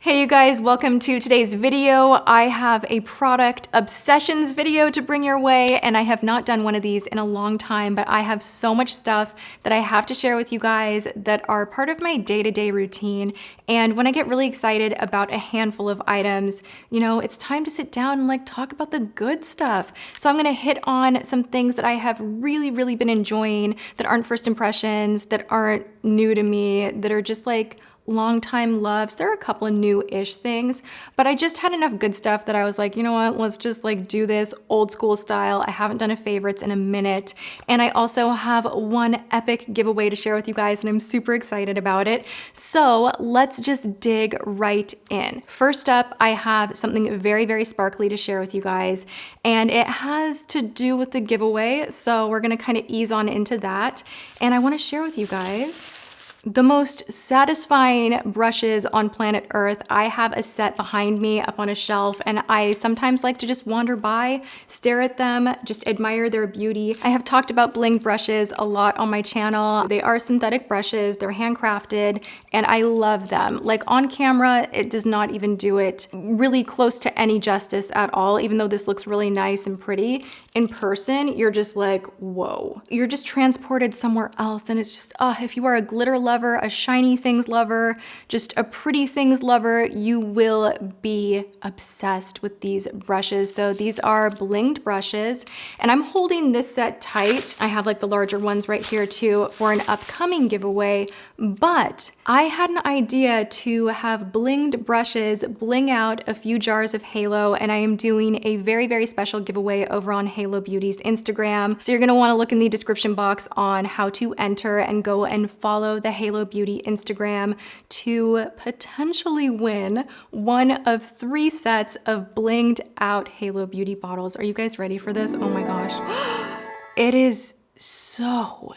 Hey you guys, welcome to today's video. I have a product obsessions video to bring your way, and I have not done one of these in a long time, but I have so much stuff that I have to share with you guys that are part of my day-to-day routine. And when I get really excited about a handful of items, you know, it's time to sit down and like talk about the good stuff. So I'm gonna hit on some things that I have really been enjoying that aren't first impressions, that aren't new to me, that are just like long-time loves. There are a couple of new-ish things, but I just had enough good stuff that I was like, you know what, let's just like do this old school style. I haven't done a favorites in a minute. And I also have one epic giveaway to share with you guys, and I'm super excited about it. So let's just dig right in. First up, I have something very sparkly to share with you guys, and it has to do with the giveaway. So we're gonna kind of ease on into that. And I wanna share with you guys the most satisfying brushes on planet Earth. I have a set behind me up on a shelf, and I sometimes like to just wander by, stare at them, just admire their beauty. I have talked about Blinged Brushes a lot on my channel. They are synthetic brushes, they're handcrafted, and I love them. Like on camera, it does not even do it really close to any justice at all, even though this looks really nice and pretty. In person, you're just like, whoa. You're just transported somewhere else, and it's just, if you are a glitter lover, a shiny things lover, just a pretty things lover, you will be obsessed with these brushes. So these are Blinged Brushes, and I'm holding this set tight. I have like the larger ones right here too for an upcoming giveaway, but I had an idea to have Blinged Brushes bling out a few jars of Halo, and I am doing a very special giveaway over on Halo Beauty's Instagram. So you're gonna wanna look in the description box on how to enter and go and follow the Halo Beauty Instagram to potentially win one of 3 sets of blinged out Halo Beauty bottles. Are you guys ready for this? Oh my gosh. It is so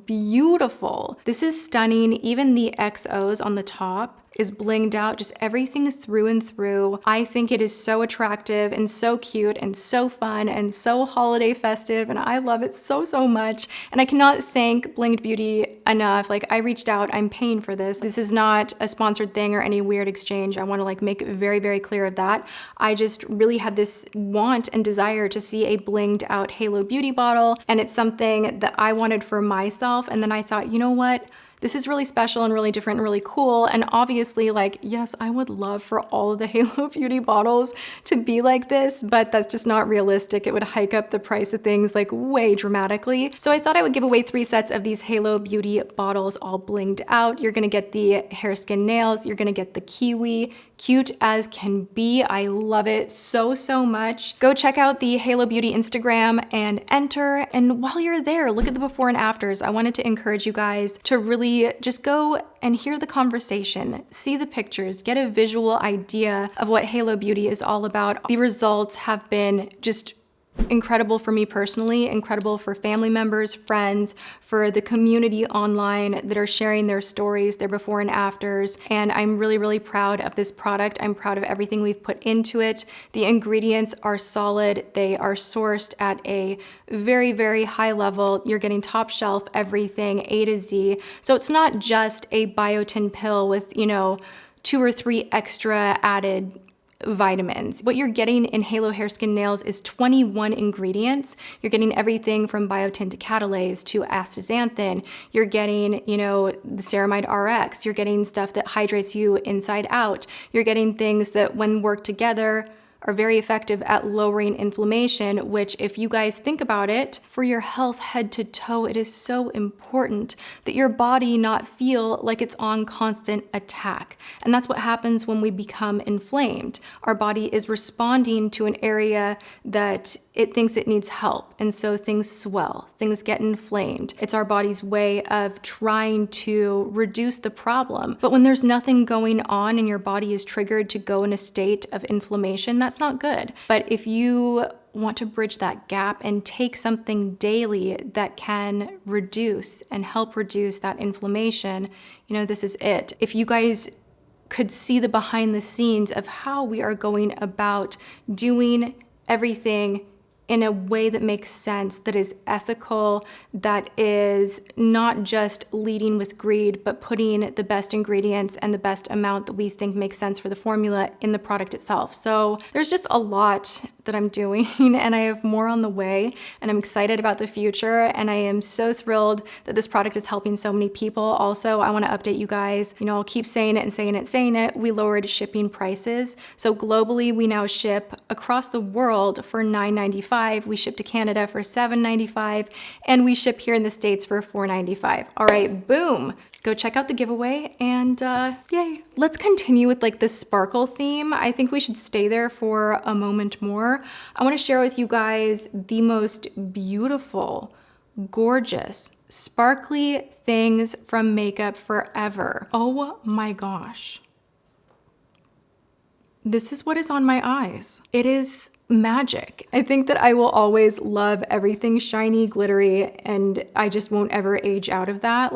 beautiful. This is stunning. Even the XOs on the top is blinged out, just everything through and through. I think it is so attractive and so cute and so fun and so holiday festive, and I love it so much. And I cannot thank Blinged Beauty enough. Like, I reached out, I'm paying for this. This is not a sponsored thing or any weird exchange. I wanna like make it very clear of that. I just really had this want and desire to see a blinged out Halo Beauty bottle, and it's something that I wanted for myself. And then I thought, you know what? This is really special and really different and really cool. And obviously, like, yes, I would love for all of the Halo Beauty bottles to be like this, but that's just not realistic. It would hike up the price of things like way dramatically. So I thought I would give away 3 sets of these Halo Beauty bottles all blinged out. You're gonna get the hair, skin, nails. You're gonna get the kiwi. Cute as can be. I love it so much. Go check out the Halo Beauty Instagram and enter. And while you're there, look at the before and afters. I wanted to encourage you guys to really just go and hear the conversation, see the pictures, get a visual idea of what Halo Beauty is all about. The results have been just incredible for me personally, incredible for family members, friends, for the community online that are sharing their stories, their before and afters. And I'm really proud of this product. I'm proud of everything we've put into it. The ingredients are solid. They are sourced at a very high level. You're getting top shelf everything, A to Z. So it's not just a biotin pill with, you know, 2 or 3 extra added vitamins. What you're getting in Halo Hair, Skin, Nails is 21 ingredients. You're getting everything from biotin to catalase to astaxanthin. You're getting, you know, the ceramide RX. You're getting stuff that hydrates you inside out. You're getting things that when worked together are very effective at lowering inflammation, which, if you guys think about it, for your health head to toe, it is so important that your body not feel like it's on constant attack. And that's what happens when we become inflamed. Our body is responding to an area that it thinks it needs help. And so things swell, things get inflamed. It's our body's way of trying to reduce the problem. But when there's nothing going on and your body is triggered to go in a state of inflammation, that's not good. But if you want to bridge that gap and take something daily that can reduce and help reduce that inflammation, you know, this is it. If you guys could see the behind the scenes of how we are going about doing everything in a way that makes sense, that is ethical, that is not just leading with greed, but putting the best ingredients and the best amount that we think makes sense for the formula in the product itself. So there's just a lot that I'm doing, and I have more on the way, and I'm excited about the future, and I am so thrilled that this product is helping so many people. Also, I want to update you guys. I'll keep saying it and saying it, saying it. We lowered shipping prices. So globally, we now ship across the world for $9.95. We ship to Canada for $7.95, and we ship here in the States for $4.95. All right, boom. Go check out the giveaway, and yay. Let's continue with like the sparkle theme. I think we should stay there for a moment more. I want to share with you guys the most beautiful, gorgeous, sparkly things from Makeup Forever. Oh my gosh. This is what is on my eyes. It is magic. I think that I will always love everything shiny, glittery, and I just won't ever age out of that.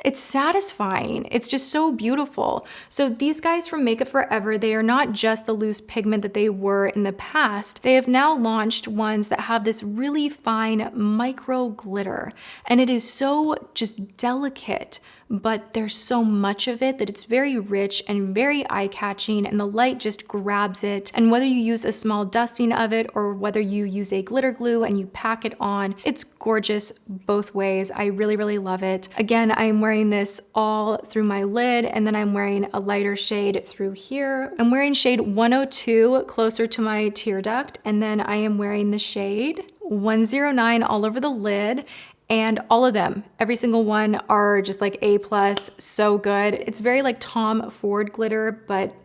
It's satisfying. It's just so beautiful. So these guys from Makeup Forever, they are not just the loose pigment that they were in the past. They have now launched ones that have this really fine micro glitter, and it is so just delicate, but there's so much of it that it's very rich and very eye-catching, and the light just grabs it. And whether you use a small dusting of it or whether you use a glitter glue and you pack it on, it's gorgeous both ways. I really, really love it. Again, I'm wearing this all through my lid, and then I'm wearing a lighter shade through here. I'm wearing shade 102 closer to my tear duct, and then I am wearing the shade 109 all over the lid. And all of them, every single one, are just like A+, so good. It's very like Tom Ford glitter, but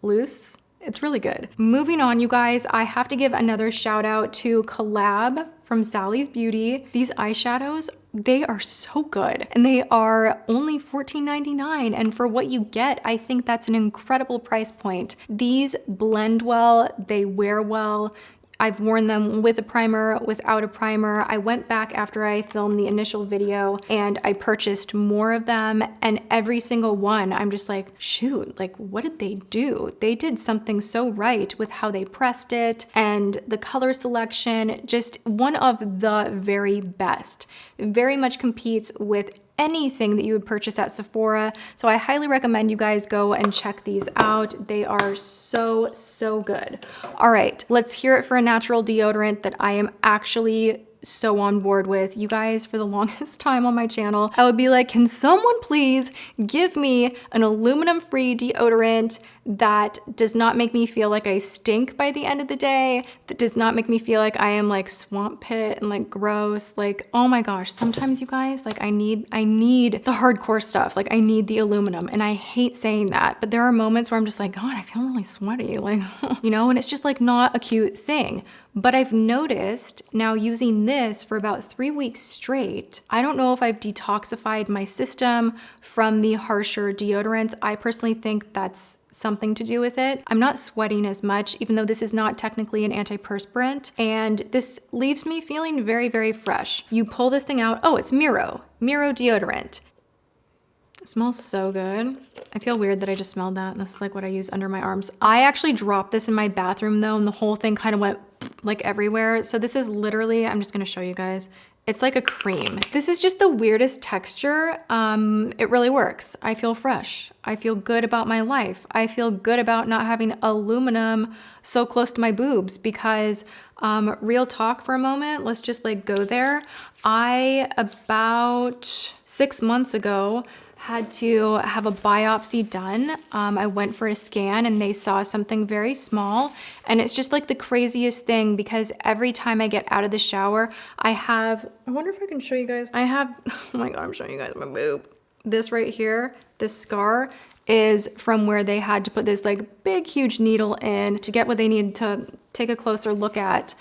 loose. It's really good. Moving on, you guys, I have to give another shout out to Col-Lab from Sally's Beauty. These eyeshadows, they are so good, and they are only $14.99. And for what you get, I think that's an incredible price point. These blend well, they wear well. I've worn them with a primer, without a primer. I went back after I filmed the initial video and I purchased more of them, and every single one, I'm just like, shoot, like what did they do? They did something so right with how they pressed it and the color selection, just one of the very best. It very much competes with anything that you would purchase at Sephora. So I highly recommend you guys go and check these out. They are so, so good. All right, let's hear it for a natural deodorant that I am actually so on board with. You guys, for the longest time on my channel, I would be like, can someone please give me an aluminum-free deodorant that does not make me feel like I stink by the end of the day, that does not make me feel like I am like swamp pit and like gross. Like, oh my gosh, sometimes you guys, like I need the hardcore stuff. Like I need the aluminum, and I hate saying that, but there are moments where I'm just like, God, I feel really sweaty, like, and it's just like not a cute thing. But I've noticed now using this for about 3 weeks straight, I don't know if I've detoxified my system from the harsher deodorants. I personally think that's something to do with it. I'm not sweating as much, even though this is not technically an antiperspirant, and this leaves me feeling very, very fresh. You pull this thing out, oh, it's Myro Deodorant. It smells so good. I feel weird that I just smelled that. This is like what I use under my arms. I actually dropped this in my bathroom though, and the whole thing kind of went like everywhere. So this is literally, I'm just gonna show you guys. It's like a cream. This is just the weirdest texture. It really works. I feel fresh. I feel good about my life. I feel good about not having aluminum so close to my boobs, because real talk for a moment, let's just like go there. I, about 6 months ago, had to have a biopsy done. I went for a scan and they saw something very small, and it's just like the craziest thing, because every time I get out of the shower, I wonder if I can show you guys. Oh my God, I'm showing you guys my boob. This right here, this scar is from where they had to put this like big, huge needle in to get what they needed to take a closer look at.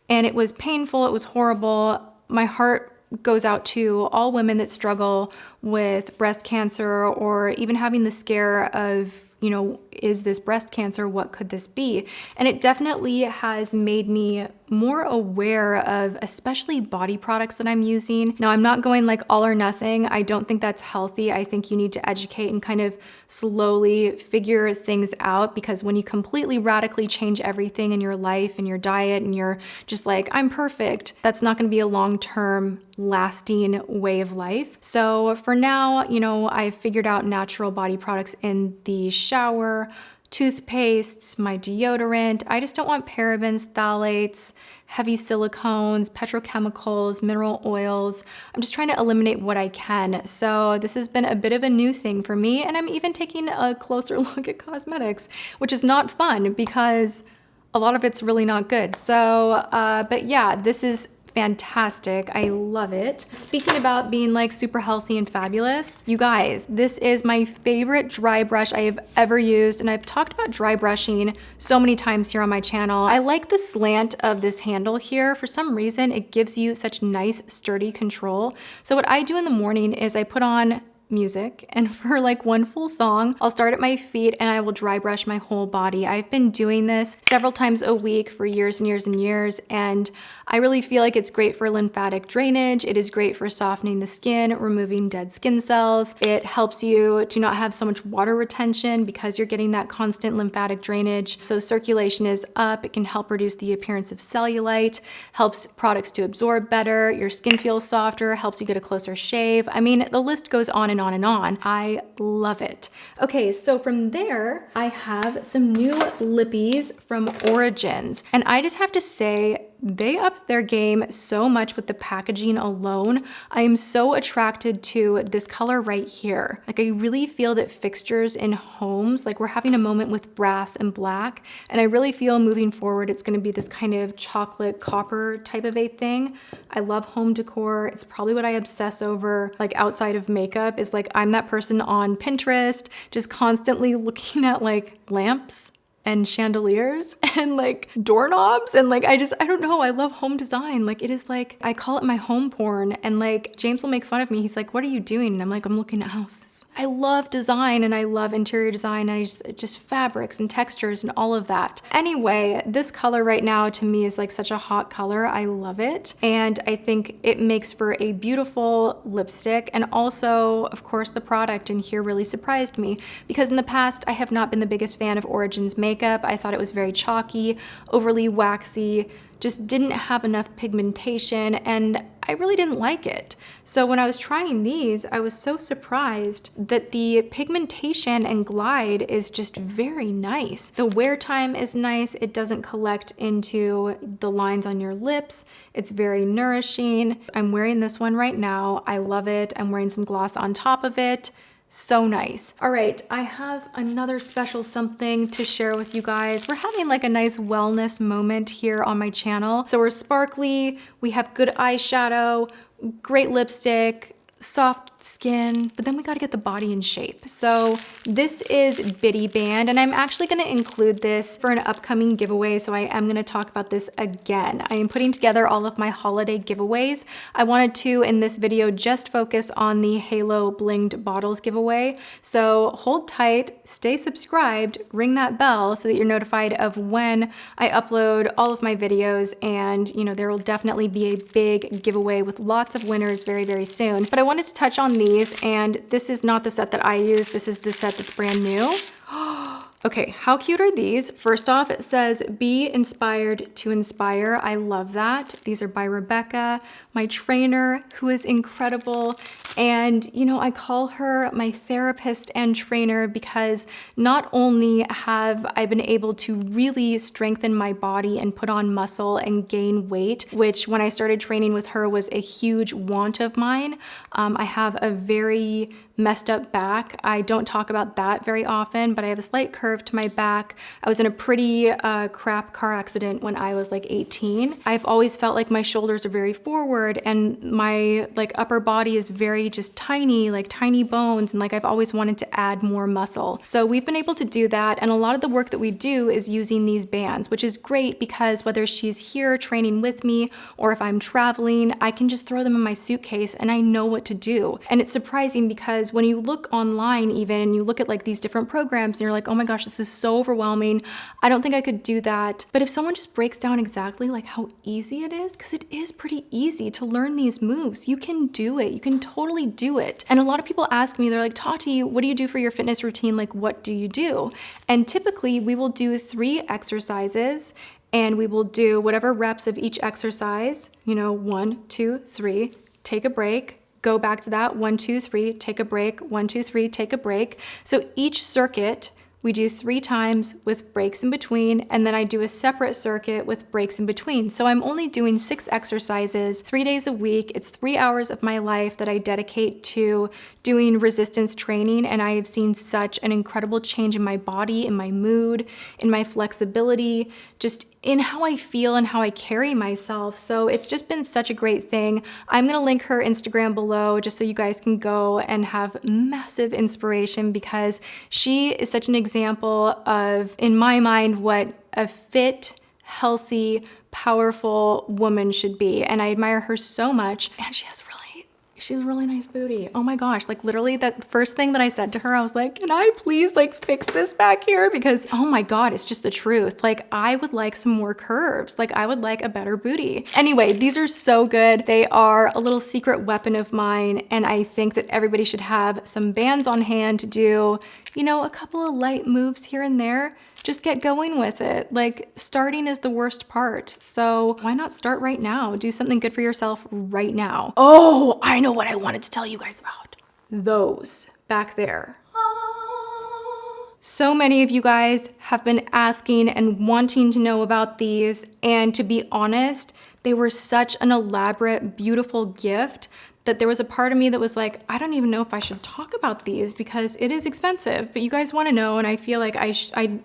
And it was painful, it was horrible. My heart goes out to all women that struggle with breast cancer, or even having the scare of, is this breast cancer? What could this be? And it definitely has made me more aware of especially body products that I'm using. Now, I'm not going like all or nothing. I don't think that's healthy. I think you need to educate and kind of slowly figure things out, because when you completely radically change everything in your life and your diet and you're just like, I'm perfect, that's not going to be a long-term lasting way of life. So for now, you know, I've figured out natural body products in the shower, toothpastes, my deodorant. I just don't want parabens, phthalates, heavy silicones, petrochemicals, mineral oils. I'm just trying to eliminate what I can. So this has been a bit of a new thing for me, and I'm even taking a closer look at cosmetics, which is not fun because a lot of it's really not good. So, but yeah, this is fantastic. I love it. Speaking about being like super healthy and fabulous, you guys, this is my favorite dry brush I have ever used. And I've talked about dry brushing so many times here on my channel. I like the slant of this handle here. For some reason, it gives you such nice, sturdy control. So what I do in the morning is I put on music, and for like one full song, I'll start at my feet and I will dry brush my whole body. I've been doing this several times a week for years and years and years, and I really feel like it's great for lymphatic drainage. It is great for softening the skin, removing dead skin cells. It helps you to not have so much water retention because you're getting that constant lymphatic drainage. So circulation is up. It can help reduce the appearance of cellulite, helps products to absorb better, your skin feels softer, helps you get a closer shave. I mean, the list goes on and on and on. I love it. Okay, so from there, I have some new lippies from Origins, and I just have to say, they upped their game so much with the packaging alone. I am so attracted to this color right here. Like, I really feel that fixtures in homes, like we're having a moment with brass and black, and I really feel moving forward it's gonna be this kind of chocolate copper type of a thing. I love home decor. It's probably what I obsess over, like outside of makeup, is like I'm that person on Pinterest, just constantly looking at like lamps and chandeliers and like doorknobs, and like I don't know, I love home design. Like, it is like, I call it my home porn, and like James will make fun of me. He's like, what are you doing? And I'm like, I'm looking at houses. I love design and I love interior design, and I just fabrics and textures and all of that. Anyway, this color right now to me is like such a hot color. I love it, and I think it makes for a beautiful lipstick. And also, of course, the product in here really surprised me, because in the past I have not been the biggest fan of Origins makeup. I thought it was very chalky, overly waxy, just didn't have enough pigmentation, and I really didn't like it. So when I was trying these, I was so surprised that the pigmentation and glide is just very nice. The wear time is nice. It doesn't collect into the lines on your lips. It's very nourishing. I'm wearing this one right now. I love it. I'm wearing some gloss on top of it. So nice. All right, I have another special something to share with you guys. We're having like a nice wellness moment here on my channel. So we're sparkly, we have good eyeshadow, great lipstick, soft skin, but then we got to get the body in shape. So this is Biti Band, and I'm actually going to include this for an upcoming giveaway. So I am going to talk about this again. I am putting together all of my holiday giveaways. I wanted to, in this video, just focus on the Halo Blinged Bottles giveaway. So hold tight, stay subscribed, ring that bell so that you're notified of when I upload all of my videos. And you know, there will definitely be a big giveaway with lots of winners very, very soon. But I wanted to touch on these, and this is not the set that I use. This is the set that's brand new. Okay, how cute are these? First off, it says, be inspired to inspire. I love that. These are by Rebecca, my trainer, who is incredible. And, you know, I call her my therapist and trainer because not only have I been able to really strengthen my body and put on muscle and gain weight, which when I started training with her was a huge want of mine. I have a very messed up back. I don't talk about that very often, but I have a slight curve to my back. I was in a pretty crap car accident when I was like 18. I've always felt like my shoulders are very forward and my like upper body is very very just tiny, like tiny bones, and like I've always wanted to add more muscle. So we've been able to do that, and a lot of the work that we do is using these bands, which is great because whether she's here training with me or if I'm traveling, I can just throw them in my suitcase and I know what to do. And it's surprising because when you look online even and you look at like these different programs and you're like, oh my gosh, this is so overwhelming. I don't think I could do that. But if someone just breaks down exactly like how easy it is, because it is pretty easy to learn these moves, you can do it. You can totally do it. And a lot of people ask me, they're like, Tati, what do you do for your fitness routine? Like, what do you do? And typically we will do 3 exercises and we will do whatever reps of each exercise, you know, 1, 2, 3, take a break, go back to that, 1, 2, 3, take a break, 1, 2, 3, take a break. So each circuit we do 3 times with breaks in between, and then I do a separate circuit with breaks in between. So I'm only doing 6 exercises, 3 days a week. It's 3 hours of my life that I dedicate to doing resistance training, and I have seen such an incredible change in my body, in my mood, in my flexibility, just in how I feel and how I carry myself. So it's just been such a great thing. I'm gonna link her Instagram below just so you guys can go and have massive inspiration, because she is such an example of, in my mind, what a fit, healthy, powerful woman should be. And I admire her so much. And she's a really nice booty. Oh my gosh, like literally that first thing that I said to her, I was like, can I please like fix this back here? Because oh my God, it's just the truth. Like I would like some more curves. Like I would like a better booty. Anyway, these are so good. They are a little secret weapon of mine. And I think that everybody should have some bands on hand to do, you know, a couple of light moves here and there. Just get going with it. Like starting is the worst part. So why not start right now? Do something good for yourself right now. Oh, I know what I wanted to tell you guys about. Those back there. So many of you guys have been asking and wanting to know about these. And to be honest, they were such an elaborate, beautiful gift that there was a part of me that was like, I don't even know if I should talk about these because it is expensive, but you guys want to know, and I feel like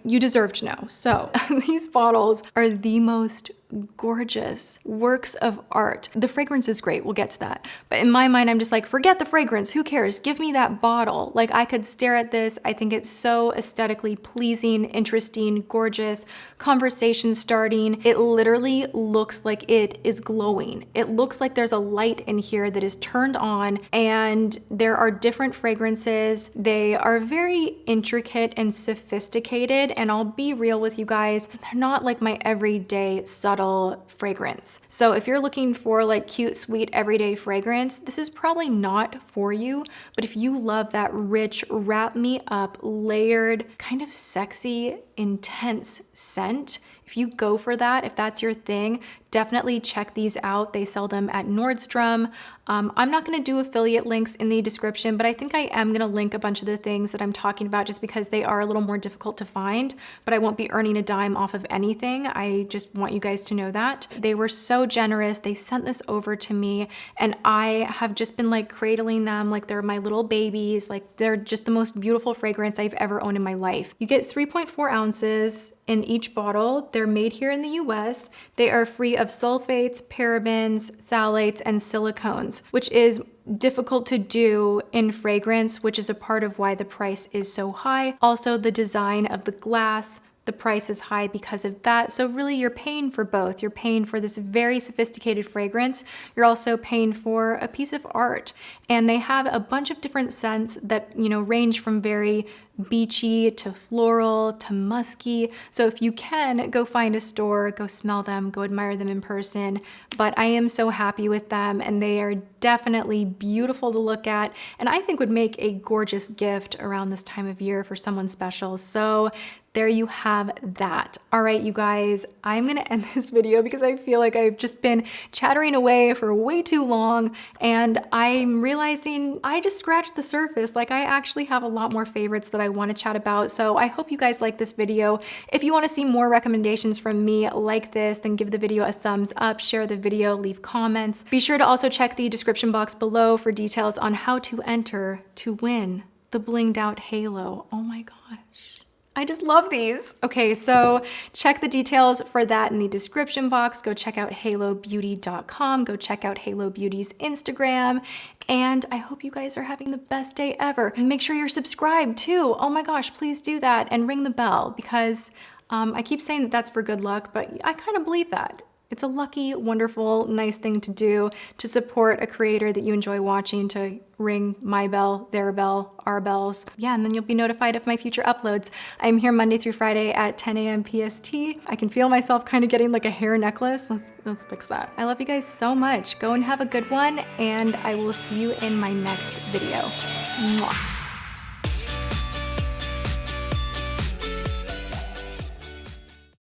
you deserve to know. So these bottles are the most gorgeous works of art. The fragrance is great, we'll get to that. But in my mind, I'm just like, forget the fragrance, who cares? Give me that bottle. Like I could stare at this. I think it's so aesthetically pleasing, interesting, gorgeous, conversation starting. It literally looks like it is glowing. It looks like there's a light in here that is turned on, and there are different fragrances. They are very intricate and sophisticated, and I'll be real with you guys, they're not like my everyday subtle fragrance. So if you're looking for like cute, sweet, everyday fragrance, this is probably not for you. But if you love that rich, wrap me up, layered, kind of sexy, intense scent, if you go for that, if that's your thing, definitely check these out. They sell them at Nordstrom. I'm not gonna do affiliate links in the description, but I think I am gonna link a bunch of the things that I'm talking about just because they are a little more difficult to find, but I won't be earning a dime off of anything. I just want you guys to know that. They were so generous. They sent this over to me, and I have just been like cradling them like they're my little babies. Like they're just the most beautiful fragrance I've ever owned in my life. You get 3.4 ounces in each bottle. They're made here in the US. They are free of sulfates, parabens, phthalates, and silicones, which is difficult to do in fragrance, which is a part of why the price is so high. Also, the design of the glass, the price is high because of that. So really you're paying for both. You're paying for this very sophisticated fragrance. You're also paying for a piece of art. And they have a bunch of different scents that, you know, range from very beachy to floral to musky. So if you can, go find a store, go smell them, go admire them in person. But I am so happy with them, and they are definitely beautiful to look at, and I think would make a gorgeous gift around this time of year for someone special. So there you have that. All right, you guys, I'm gonna end this video because I feel like I've just been chattering away for way too long, and I'm realizing I just scratched the surface. Like I actually have a lot more favorites that I want to chat about. So I hope you guys like this video. If you want to see more recommendations from me like this, then give the video a thumbs up, share the video, leave comments. Be sure to also check the description box below for details on how to enter to win the blinged out halo. Oh my gosh. I just love these. Okay, so check the details for that in the description box. Go check out halobeauty.com. Go check out Halo Beauty's Instagram. And I hope you guys are having the best day ever. Make sure you're subscribed too. Oh my gosh, please do that and ring the bell because I keep saying that that's for good luck, but I kind of believe that. It's a lucky, wonderful, nice thing to do to support a creator that you enjoy watching, to ring my bell, their bell, our bells. Yeah, and then you'll be notified of my future uploads. I'm here Monday through Friday at 10 a.m. PST. I can feel myself kind of getting like a hair necklace. Let's fix that. I love you guys so much. Go and have a good one, and I will see you in my next video. Mwah.